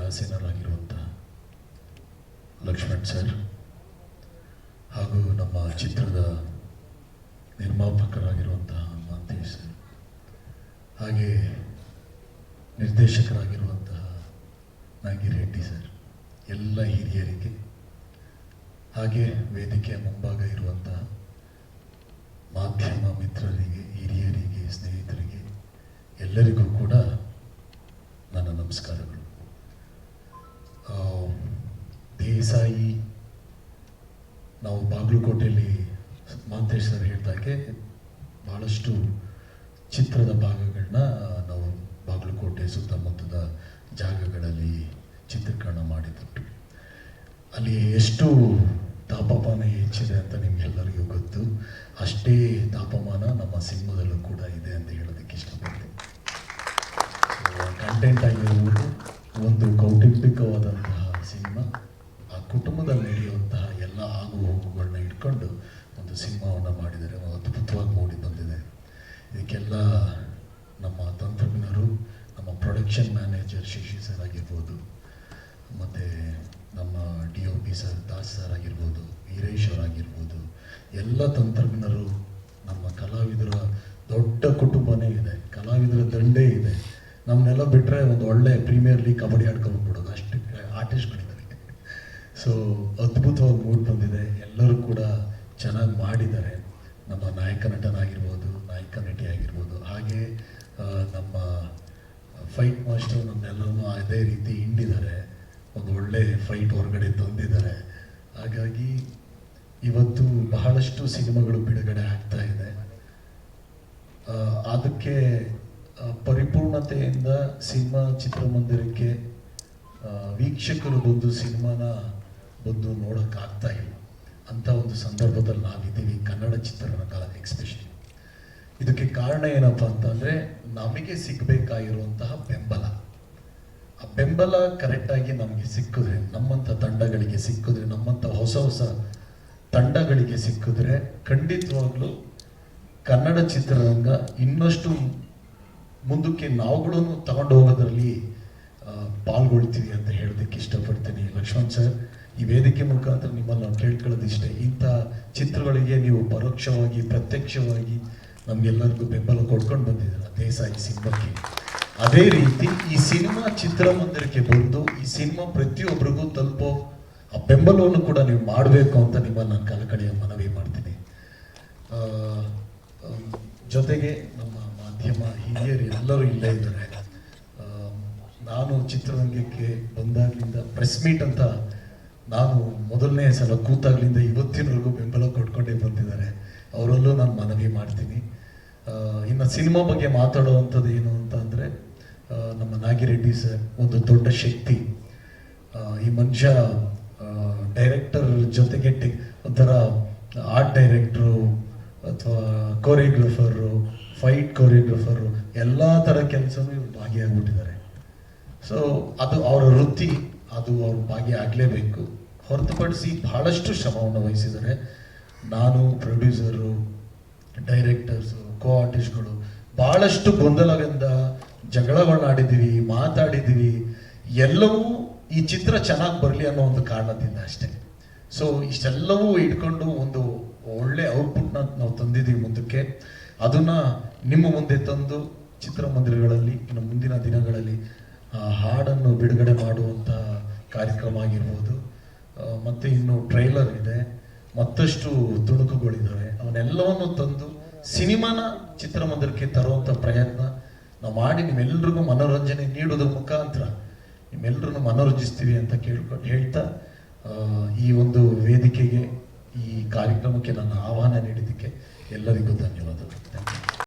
ಆಸೀನರಾಗಿರುವಂತಹ Lakshman sir ಹಾಗೂ ನಮ್ಮ ಚಿತ್ರದ ನಿರ್ಮಾಪಕರಾಗಿರುವಂತಹ ಮಾಂತೇಶ್ ಸರ್, ಹಾಗೆ ನಿರ್ದೇಶಕರಾಗಿರುವಂತಹ ನಾಗಿರೆಡ್ಡಿ ಸರ್, ಎಲ್ಲ ಹಿರಿಯರಿಗೆ, ಹಾಗೆ ವೇದಿಕೆಯ ಮುಂಭಾಗ ಇರುವಂತಹ ಮಾಧ್ಯಮ ಮಿತ್ರರಿಗೆ, ಹಿರಿಯರಿಗೆ, ಸ್ನೇಹಿತರಿಗೆ ಎಲ್ಲರಿಗೂ ಕೂಡ ನನ್ನ ನಮಸ್ಕಾರಗಳು. ದೇಸಾಯಿ, ನಾವು ಬಾಗಲಕೋಟೆಯಲ್ಲಿ ಮಾಂತೇಶ್ ಸರ್ ಹೇಳಿದಾಗೆ ಭಾಳಷ್ಟು ಚಿತ್ರದ ಭಾಗಗಳನ್ನ ನಾವು ಬಾಗಲಕೋಟೆ ಸುತ್ತಮುತ್ತದ ಜಾಗಗಳಲ್ಲಿ ಚಿತ್ರೀಕರಣ ಮಾಡಿದ್ದು. ಅಲ್ಲಿ ಎಷ್ಟು ತಾಪಮಾನ ಹೆಚ್ಚಿದೆ ಅಂತ ನಿಮಗೆಲ್ಲರಿಗೂ ಗೊತ್ತು. ಅಷ್ಟೇ ತಾಪಮಾನ ನಮ್ಮ ಸಿನಿಮಾದಲ್ಲೂ ಕೂಡ ಇದೆ ಅಂತ ಹೇಳೋದಕ್ಕೆ ಇಷ್ಟಪಡ್ತೀನಿ. ಕಂಟೆಂಟ್ ಆಗಿರುವುದು ಒಂದು ಕೌಟುಂಬಿಕವಾದಂತಹ ಸಿನಿಮಾ, ಆ ಕುಟುಂಬದಲ್ಲಿ ನಡೆಯುವಂತಹ ಎಲ್ಲ ಆಗು ಹೋಗುಗಳನ್ನ ಇಟ್ಕೊಂಡು ಒಂದು ಸಿನಿಮಾವನ್ನು ಮಾಡಿದರೆ ಅದ್ಭುತವಾಗಿ ಮೂಡಿ ಬಂದಿದೆ. ಇದಕ್ಕೆಲ್ಲ ನಮ್ಮ ತಂತ್ರಜ್ಞರು, ನಮ್ಮ ಪ್ರೊಡಕ್ಷನ್ ಮ್ಯಾನೇಜರ್ ಶಶಿ ಸರ್ ಆಗಿರ್ಬೋದು, ಮತ್ತು ನಮ್ಮ DOP ಸರ್ ದಾಸ್ ಸರ್ ಆಗಿರ್ಬೋದು, ವೀರೇಶ್ ಅವರಾಗಿರ್ಬೋದು, ಎಲ್ಲ ತಂತ್ರಜ್ಞರು, ನಮ್ಮ ಕಲಾವಿದರ ದೊಡ್ಡ ಕುಟುಂಬನೇ ಇದೆ, ಕಲಾವಿದರ ದಂಡೇ ಇದೆ. ನಮ್ಮನ್ನೆಲ್ಲ ಬಿಟ್ಟರೆ ಒಂದು ಒಳ್ಳೆ ಪ್ರೀಮಿಯರ್ ಲೀಗ್ ಕಬಡ್ಡಿ ಆಡ್ಕೊಂಡ್ಬಿಡೋದು, ಅಷ್ಟು ಆರ್ಟಿಸ್ಟ್ಗಳಿದ್ದಾರೆ. ಸೊ ಅದ್ಭುತವಾಗಿ ಮೂಡಿ ಬಂದಿದೆ. ಎಲ್ಲರೂ ಕೂಡ ಚೆನ್ನಾಗಿ ಮಾಡಿದ್ದಾರೆ. ನಮ್ಮ ನಾಯಕ ನಟನಾಗಿರ್ಬೋದು, ನಾಯಕ ನಟಿ ಆಗಿರ್ಬೋದು, ಹಾಗೆ ನಮ್ಮ ಫೈಟ್ ಮಾಸ್ಟರ್ ನಮ್ಮೆಲ್ಲರೂ ಅದೇ ರೀತಿ ಹಿಂಡಿದ್ದಾರೆ. ಒಂದು ಒಳ್ಳೆ ಫೈಟ್ ಹೊರಗಡೆ ತಂದಿದ್ದಾರೆ. ಹಾಗಾಗಿ ಇವತ್ತು ಬಹಳಷ್ಟು ಸಿನಿಮಾಗಳು ಬಿಡುಗಡೆ ಆಗ್ತಾ ಇದೆ. ಅದಕ್ಕೆ ಪರಿಪೂರ್ಣತೆಯಿಂದ ಸಿನಿಮಾ ಚಿತ್ರಮಂದಿರಕ್ಕೆ ವೀಕ್ಷಕರು ಬಂದು ಸಿನಿಮಾನ ಬಂದು ನೋಡೋಕ್ಕಾಗ್ತಾ ಇಲ್ಲ. ಅಂಥ ಒಂದು ಸಂದರ್ಭದಲ್ಲಿ ನಾವಿದ್ದೀವಿ, ಕನ್ನಡ ಚಿತ್ರರಂಗ ಎಕ್ಸ್ಪೆಷಲಿ. ಇದಕ್ಕೆ ಕಾರಣ ಏನಪ್ಪ ಅಂತಂದರೆ, ನಮಗೆ ಸಿಗಬೇಕಾಗಿರುವಂತಹ ಬೆಂಬಲ, ಆ ಬೆಂಬಲ ಕರೆಕ್ಟಾಗಿ ನಮಗೆ ಸಿಕ್ಕಿದ್ರೆ, ನಮ್ಮಂಥ ತಂಡಗಳಿಗೆ ಸಿಕ್ಕಿದ್ರೆ, ನಮ್ಮಂಥ ಹೊಸ ಹೊಸ ತಂಡಗಳಿಗೆ ಸಿಕ್ಕಿದ್ರೆ ಖಂಡಿತವಾಗ್ಲೂ ಕನ್ನಡ ಚಿತ್ರರಂಗ ಇನ್ನಷ್ಟು ಮುಂದಕ್ಕೆ ನಾವುಗಳೂ ತಗೊಂಡು ಹೋಗೋದ್ರಲ್ಲಿ ಪಾಲ್ಗೊಳ್ತೀವಿ ಅಂತ ಹೇಳೋದಕ್ಕೆ ಇಷ್ಟಪಡ್ತೀನಿ. ಲಕ್ಷ್ಮಣ್ ಸರ್, ಈ ವೇದಿಕೆ ಮುಖಾಂತರ ನಿಮ್ಮಲ್ಲಿ ನಾವು ಕೇಳ್ಕೊಳ್ಳೋದಿಷ್ಟೇ, ಇಂಥ ಚಿತ್ರಗಳಿಗೆ ನೀವು ಪರೋಕ್ಷವಾಗಿ ಪ್ರತ್ಯಕ್ಷವಾಗಿ ನಮಗೆಲ್ಲರಿಗೂ ಬೆಂಬಲ ಕೊಡ್ಕೊಂಡು ಬಂದಿದ್ದೀರ ದೇಸಾಯಿ ಸಿನಿಮಾಕ್ಕೆ. ಅದೇ ರೀತಿ ಈ ಸಿನಿಮಾ ಚಿತ್ರಮಂದಿರಕ್ಕೆ ಬಂದು ಈ ಸಿನಿಮಾ ಪ್ರತಿಯೊಬ್ಬರಿಗೂ ತಲುಪೋ ಆ ಬೆಂಬಲವನ್ನು ಕೂಡ ನೀವು ಮಾಡಬೇಕು ಅಂತ ನಿಮ್ಮನ್ನು ನಾನು ಕಳಕಳಿಯ ಮನವಿ ಮಾಡ್ತೀನಿ. ಜೊತೆಗೆ ನಮ್ಮ ಮಾಧ್ಯಮ ಹಿರಿಯರು ಎಲ್ಲರೂ ಇಲ್ಲೇ ಇದ್ದಾರೆ. ನಾನು ಚಿತ್ರರಂಗಕ್ಕೆ ಬಂದಾಗಲಿಂದ ಪ್ರೆಸ್ ಮೀಟ್ ಅಂತ ನಾನು ಮೊದಲನೇ ಸಲ ಕೂತಾಗಲಿಂದ ಇವತ್ತಿನವರೆಗೂ ಬೆಂಬಲ ಕೊಟ್ಕೊಂಡೇ ಬಂದಿದ್ದಾರೆ. ಅವರಲ್ಲೂ ನಾನು ಮನವಿ ಮಾಡ್ತೀನಿ. ಇನ್ನು ಸಿನಿಮಾ ಬಗ್ಗೆ ಮಾತಾಡುವಂಥದ್ದು ಏನು ಅಂತ ಅಂದರೆ, ನಮ್ಮ ನಾಗಿರೆಡ್ಡಿ ಸರ್ ಒಂದು ದೊಡ್ಡ ಶಕ್ತಿ. ಈ ಮನುಷ್ಯ ಡೈರೆಕ್ಟರ್ ಜೊತೆಗೆ ಒಂಥರ ಆರ್ಟ್ ಡೈರೆಕ್ಟ್ರು ಅಥವಾ ಕೋರಿಯೋಗ್ರಫರು, ಫೈಟ್ ಕೋರಿಯೋಗ್ರಫರು, ಎಲ್ಲ ಥರ ಕೆಲಸನೂ ಇವರು ಭಾಗಿಯಾಗ್ಬಿಟ್ಟಿದ್ದಾರೆ. ಸೊ ಅದು ಅವರ ವೃತ್ತಿ, ಅದು ಅವ್ರು ಭಾಗಿಯಾಗಲೇಬೇಕು. ಹೊರತುಪಡಿಸಿ ಬಹಳಷ್ಟು ಶ್ರಮವನ್ನು ವಹಿಸಿದ್ದಾರೆ. ನಾನು, ಪ್ರೊಡ್ಯೂಸರು, ಡೈರೆಕ್ಟರ್ಸು, ಕೋ ಆರ್ಟಿಸ್ಟ್ಗಳು ಭಾಳಷ್ಟು ಗೊಂದಲದಿಂದ ಜಗಳಗಳನ್ನಾಡಿದ್ದೀವಿ, ಮಾತಾಡಿದ್ದೀವಿ. ಎಲ್ಲವೂ ಈ ಚಿತ್ರ ಚೆನ್ನಾಗಿ ಬರಲಿ ಅನ್ನೋ ಒಂದು ಕಾರಣದಿಂದ ಅಷ್ಟೇ. ಸೊ ಇಷ್ಟೆಲ್ಲವೂ ಇಟ್ಕೊಂಡು ಒಂದು ಒಳ್ಳೆ ಔಟ್ಪುಟ್ನ ನಾವು ತಂದಿದ್ದೀವಿ ಮುಂದಕ್ಕೆ. ಅದನ್ನು ನಿಮ್ಮ ಮುಂದೆ ತಂದು ಚಿತ್ರಮಂದಿರಗಳಲ್ಲಿ ಇನ್ನು ಮುಂದಿನ ದಿನಗಳಲ್ಲಿ ಹಾಡನ್ನು ಬಿಡುಗಡೆ ಮಾಡುವಂಥ ಕಾರ್ಯಕ್ರಮ ಆಗಿರ್ಬೋದು, ಮತ್ತು ಇನ್ನು ಟ್ರೈಲರ್ ಇದೆ, ಮತ್ತಷ್ಟು ತುಣುಕುಗಳಿದ್ದಾವೆ. ಅವನ್ನೆಲ್ಲವನ್ನು ತಂದು ಸಿನಿಮಾನ ಚಿತ್ರಮಂದಿರಕ್ಕೆ ತರುವಂಥ ಪ್ರಯತ್ನ ನಾವು ಮಾಡಿ ನಿಮ್ಮೆಲ್ಲರಿಗೂ ಮನೋರಂಜನೆ ನೀಡೋದ್ರ ಮುಖಾಂತರ ನಿಮ್ಮೆಲ್ಲರೂ ಮನೋರಂಜಿಸ್ತೀವಿ ಅಂತ ಹೇಳ್ತಾ ಈ ಒಂದು ವೇದಿಕೆಗೆ, ಈ ಕಾರ್ಯಕ್ರಮಕ್ಕೆ ನನ್ನ ಆಹ್ವಾನ ನೀಡಿದ್ದಕ್ಕೆ ಎಲ್ಲರಿಗೂ ಧನ್ಯವಾದಗಳು.